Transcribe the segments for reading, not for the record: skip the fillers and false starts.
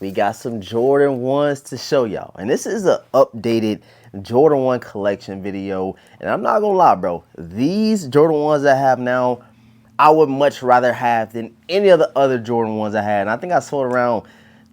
We got some Jordan 1s to show y'all. And this is an updated Jordan 1 collection video. And I'm not gonna lie, bro. These Jordan 1s I have now, I would much rather have than any of the other Jordan 1s I had. And I think I sold around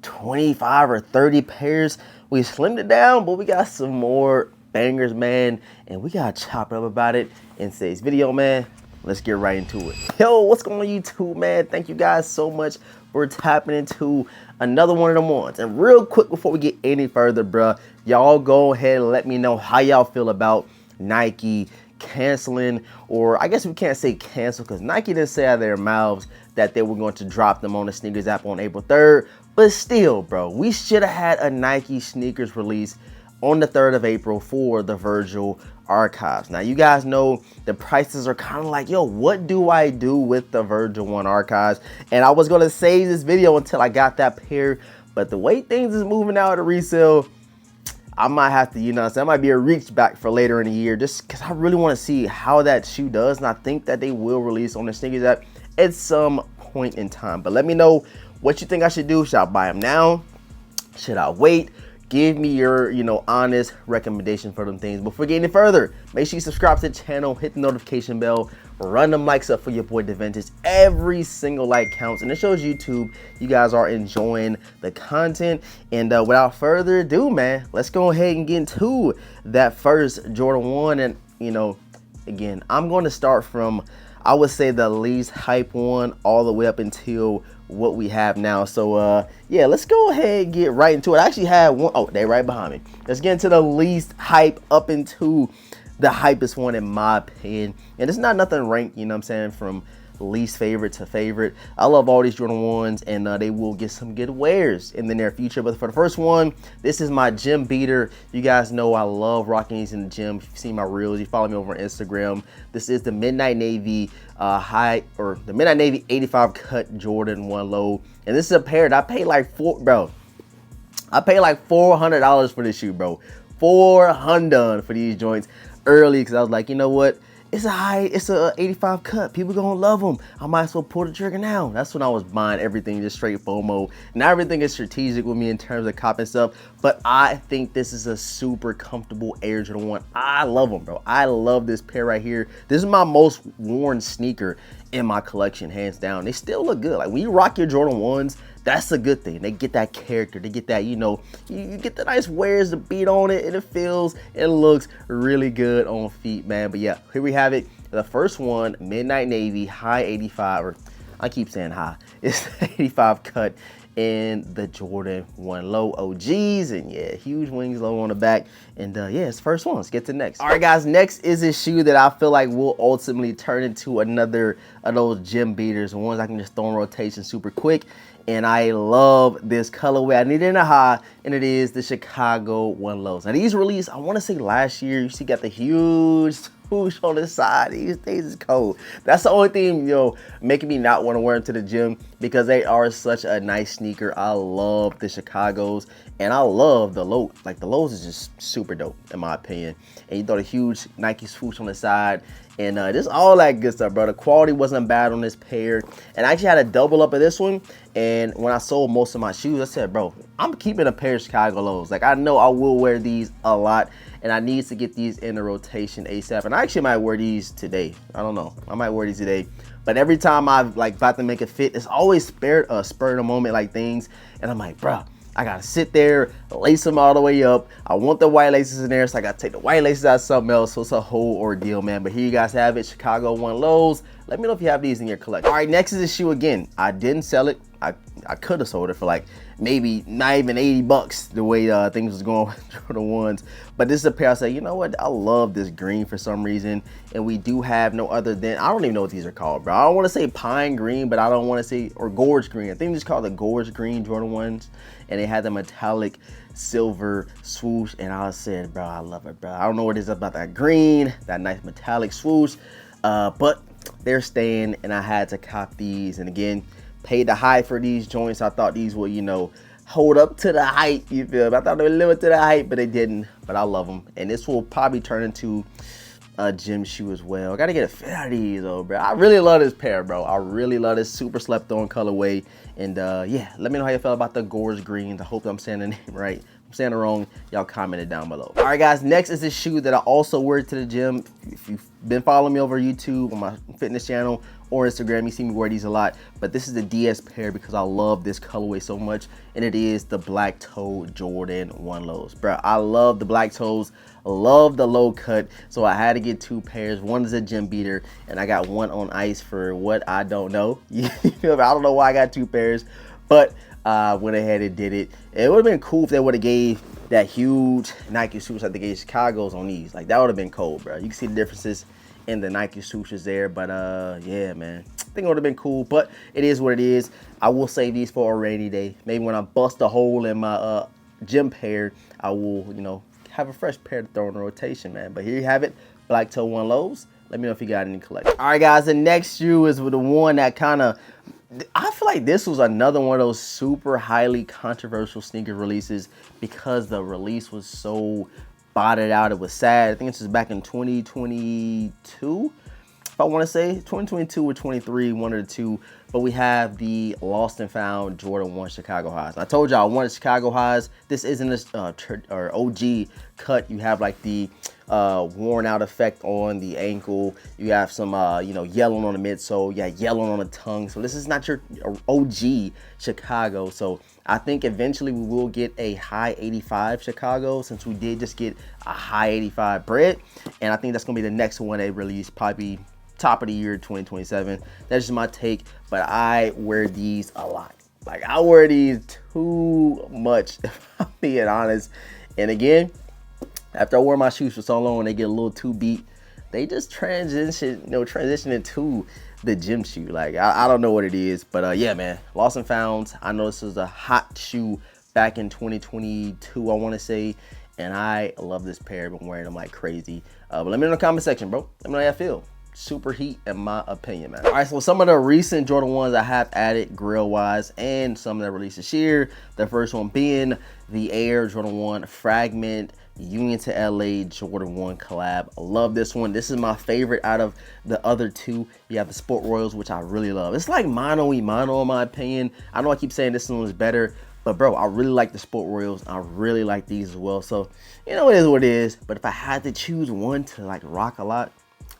25 or 30 pairs. We slimmed it down, but we got some more bangers, man. And we gotta chop up about it in today's video, man. Let's get right into it. Yo, what's going on YouTube, man? Thank you guys so much for tapping into another one of them ones. And real quick before we get any further, bruh, y'all go ahead and let me know how y'all feel about Nike canceling, or I guess we can't say cancel because Nike didn't say out of their mouths that they were going to drop them on the sneakers app on April 3rd. But still, bro, we should have had a Nike sneakers release on the 3rd of April for the Virgil archives. Now, you guys know the prices are kind of like, yo, what do I do with the Virgil 1 archives? And I was going to save this video until I got that pair, but the way things is moving out of resale, I might have to, you know, that might be a reach back for later in the year, just because I really want to see how that shoe does. And I think that they will release on the sneakers app at some point in time. But let me know what you think I should do. Should I buy them now? Should I wait? Give me your, honest recommendation for them things. Before we get any further, make sure you subscribe to the channel, hit the notification bell, run them likes up for your boy DaVintage. Every single like counts, and it shows YouTube you guys are enjoying the content. And without further ado, man, let's go ahead and get into that first Jordan 1. And, again, I'm going to start from, I would say, the least hype one all the way up until what we have now. So yeah, let's go ahead and get right into it. I actually had one. Oh, they're right behind me. Let's get into the least hype up into the hypest one, in my opinion. And it's not nothing ranked, you know what I'm saying, from least favorite to favorite. I love all these Jordan 1s, and they will get some good wears in the near future. But for the first one, this is my gym beater. You guys know I love rocking these in the gym. If you've seen my reels, you follow me over on Instagram. This is the Midnight Navy the Midnight Navy 85 cut Jordan 1 low. And this is a pair that I paid like $400 for this shoe, bro. $400 for these joints early, because I was like, you know what? It's a 85 cut. People gonna love them. I might as well pull the trigger now. That's when I was buying everything just straight FOMO. Now everything is strategic with me in terms of copping stuff, but I think this is a super comfortable Air Jordan 1. I love them, bro. I love this pair right here. This is my most worn sneaker in my collection, hands down. They still look good. Like, when you rock your Jordan 1s, that's a good thing. They get that character. They get that, you get the nice wears, the beat on it, and it looks really good on feet, man. But yeah, here we have it. The first one, Midnight Navy, high 85, or I keep saying high. It's 85 cut in the Jordan 1 low OGs, and yeah, huge wings low on the back. And yeah, it's the first one. Let's get to next. All right, guys, next is a shoe that I feel like will ultimately turn into another of those gym beaters, and ones I can just throw in rotation super quick. And I love this colorway. I need it in a high, and it is the Chicago 1 lows. Now, these released, I want to say last year. You see, got the huge swoosh on the side. These days is cold. That's the only thing, making me not want to wear them to the gym, because they are such a nice sneaker. I love the Chicagos, and I love the low. Like, the lows is just super dope, in my opinion. And you throw the huge Nike swoosh on the side, and just all that good stuff, bro. The quality wasn't bad on this pair. And I actually had a double up of this one. And when I sold most of my shoes, I said, bro, I'm keeping a pair of Chicago lows. Like, I know I will wear these a lot, and I need to get these in the rotation ASAP. And I actually might wear these today. I don't know. I might wear these today. But every time I've about to make it fit, it's always spur of the moment like things. And I'm like, bro, I gotta sit there, lace them all the way up. I want the white laces in there, so I gotta take the white laces out of something else. So it's a whole ordeal, man. But here you guys have it, Chicago 1 lows. Let me know if you have these in your collection. All right, next is the shoe again. I didn't sell it. I could have sold it for like maybe not even 80 bucks the way things was going with Jordan 1s. But this is a pair I say, you know what? I love this green for some reason. And we do have no other than, I don't even know what these are called, bro. I don't want to say pine green, but I don't want to say, or Gorge Green. I think it's called the Gorge Green Jordan 1s. And they had the metallic silver swoosh. And I said, bro, I love it, bro. I don't know what it is about that green, that nice metallic swoosh. But they're staying, and I had to cop these. And again, paid the high for these joints. I thought these would, hold up to the height, you feel me? I thought they would live up to the height, but they didn't. But I love them. And this will probably turn into a gym shoe as well. I gotta get a fit out of these though, bro. I really love this pair, bro. I really love this super slept on colorway. And yeah, let me know how you feel about the Gorge Greens. I hope I'm saying the name right. If I'm saying it wrong, y'all comment it down below. All right, guys, next is this shoe that I also wear to the gym. If you've been following me over YouTube on my fitness channel or Instagram, you see me wear these a lot. But this is the DS pair because I love this colorway so much, and it is the black toe Jordan 1 lows. Bro, I love the black toes, love the low cut, so I had to get 2 pairs. One is a gym beater, and I got one on ice for what I don't know. You feel me? I don't know why I got 2 pairs, but went ahead and did it. It would have been cool if they would have gave that huge Nike swoosh like they gave Chicago's on these. Like, that would have been cold, bro. You can see the differences in the Nike swooshes there, but yeah, man, I think it would have been cool, but it is what it is. I will save these for a rainy day. Maybe when I bust a hole in my gym pair, I will, you know, have a fresh pair to throw in the rotation, man. But here you have it, black toe 1 lows. Let me know if you got any collection. All right, guys, the next shoe is with the one that kind of, I feel like this was another one of those super highly controversial sneaker releases because the release was so botted out. It was sad. I think this was back in 2022, if I want to say 2022 or 23, one of the two. But we have the lost and found Jordan 1 Chicago highs. I told y'all I wanted Chicago highs. This isn't a OG cut. You have like the worn out effect on the ankle. You have some you know, yellowing on the midsole. You got yellowing on the tongue. So this is not your OG Chicago. So I think eventually we will get a high 85 Chicago, since we did just get a high 85 bread. And I think that's gonna be the next one they release, probably top of the year 2027. That's just my take, but I wear these a lot. Like, I wear these too much, if I'm being honest. And again, after I wear my shoes for so long, they get a little too beat. They just transition into the gym shoe. Like, I don't know what it is, but yeah, man, lost and found. I know this was a hot shoe back in 2022, I want to say, and I love this pair. I've been wearing them like crazy. But let me know in the comment section, bro. Let me know how you feel. Super heat in my opinion, man. All right, so some of the recent Jordan 1s I have added grill wise, and some that released this year. The first one being the Air Jordan 1 Fragment Union to LA Jordan 1 collab. I love this one. This is my favorite out of the other two. You have the Sport Royals, which I really love. It's like mono in my opinion. I know I keep saying this one is better, but bro, I really like the Sport Royals. I really like these as well. So, you know, it is what it is. But if I had to choose one to like rock a lot,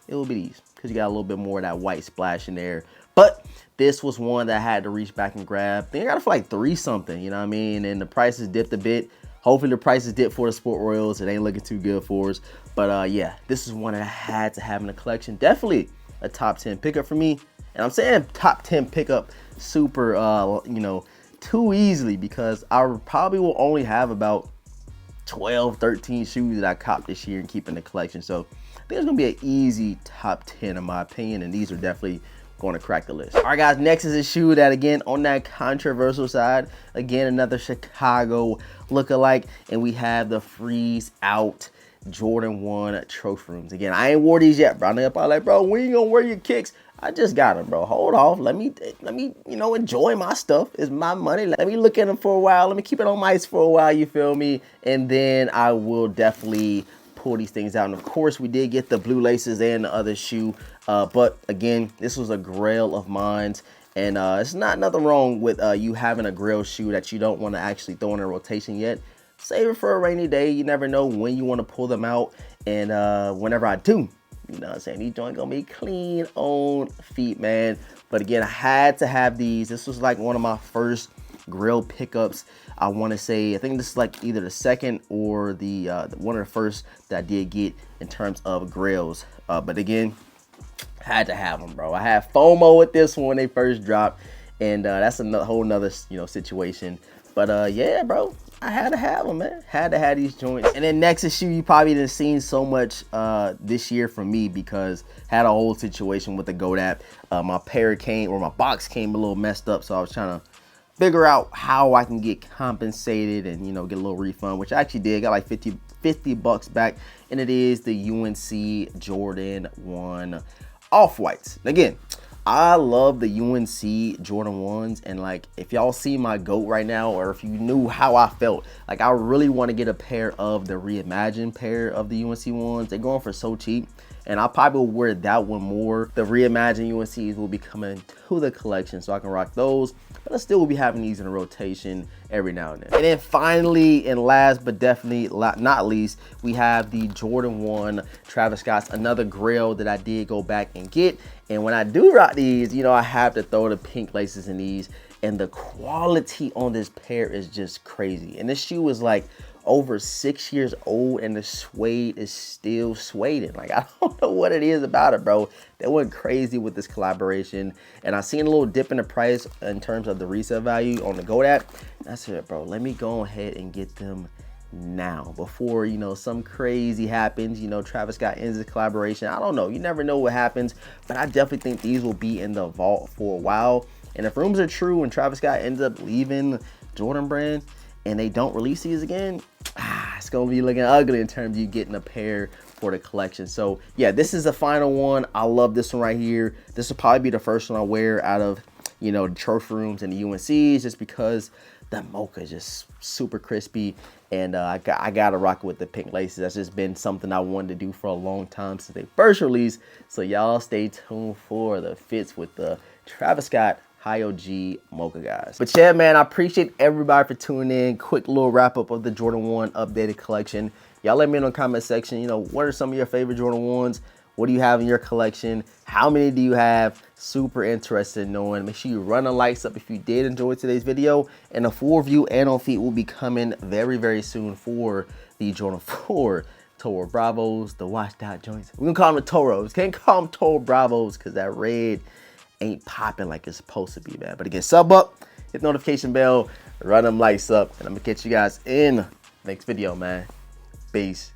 it will be these, because you got a little bit more of that white splash in there. But this was one that I had to reach back and grab. I think I got it for like 3 something, you know what I mean? And the prices dipped a bit. Hopefully the prices dip for the Sport Royals. It ain't looking too good for us. But yeah, this is one that I had to have in the collection. Definitely a top 10 pickup for me. And I'm saying top 10 pickup super, you know, too easily, because I probably will only have about 12, 13 shoes that I copped this year and keep in the collection. So I think it's gonna be an easy top 10 in my opinion, and these are definitely going to crack the list. All right, guys, next is a shoe that, again, on that controversial side, again, another Chicago lookalike, and we have the Freezeout Jordan 1 Trophy Rooms. Again, I ain't wore these yet, bro. I know probably like, bro, when you gonna wear your kicks? I just got them, bro. Hold off. Let me, you know, enjoy my stuff. It's my money. Let me look at them for a while. Let me keep it on ice for a while, you feel me? And then I will definitely pull these things out. And of course, we did get the blue laces and the other shoe. But again, this was a grail of mine. And it's not nothing wrong with you having a grail shoe that you don't want to actually throw in a rotation yet. Save it for a rainy day. You never know when you want to pull them out. And whenever I do, you know what I'm saying, these joints gonna be clean on feet, man. But again, I had to have these. This was like one of my first grill pickups. I want to say, I think this is like either the second or the one of the first that I did get in terms of grills. But again, had to have them, bro. I had FOMO with this one when they first dropped, and that's a whole nother, you know, situation. But yeah, bro, I had to have them, man. Had to have these joints. And then next is shoe you probably didn't seen so much this year from me, because had a whole situation with the GOAT app. My pair came, or my box came a little messed up, so I was trying to figure out how I can get compensated and, you know, get a little refund, which I actually did. Got like 50 bucks back, and it is the UNC Jordan 1 Off-Whites. Again, I love the UNC Jordan 1s, and like if y'all see my GOAT right now, or if you knew how I felt, like I really want to get a pair of the reimagined pair of the UNC 1s. They're going for so cheap, and I probably will wear that one more. The reimagined UNCs will be coming to the collection, so I can rock those, but I still will be having these in a rotation every now and then. And then finally, and last but definitely not least, we have the Jordan 1 Travis Scott's, another grail that I did go back and get. And when I do rock these, you know, I have to throw the pink laces in these, and the quality on this pair is just crazy. And this shoe is like over 6 years old, and the suede is still sueding. Like, I don't know what it is about it, bro. They went crazy with this collaboration, and I seen a little dip in the price in terms of the resale value on the GOAT app. I said, bro, let me go ahead and get them now before, you know, some crazy happens. You know, Travis Scott ends the collaboration. I don't know, you never know what happens, but I definitely think these will be in the vault for a while. And if rumors are true and Travis Scott ends up leaving Jordan brand and they don't release these again, it's gonna be looking ugly in terms of you getting a pair for the collection. So yeah, this is the final one. I love this one right here. This will probably be the first one I wear out of, you know, the trophy rooms and the UNCs, just because the mocha is just super crispy, and I gotta rock it with the pink laces. That's just been something I wanted to do for a long time since they first released. So y'all stay tuned for the fits with the Travis Scott High OG mocha, guys. But yeah, man, I appreciate everybody for tuning in. Quick little wrap up of the Jordan 1 updated collection. Y'all let me know in the comment section, you know, what are some of your favorite Jordan 1s? What do you have in your collection? How many do you have? Super interested in knowing. Make sure you run the likes up if you did enjoy today's video. And a full review and on feet will be coming very, very soon for the Jordan 4 Toro Bravos, the washed out joints. We're gonna call them the Toros. Can't call them Toro Bravos because that red ain't popping like it's supposed to be, man. But again, sub up, hit the notification bell, run them lights up, and I'm gonna catch you guys in the next video, man. Peace.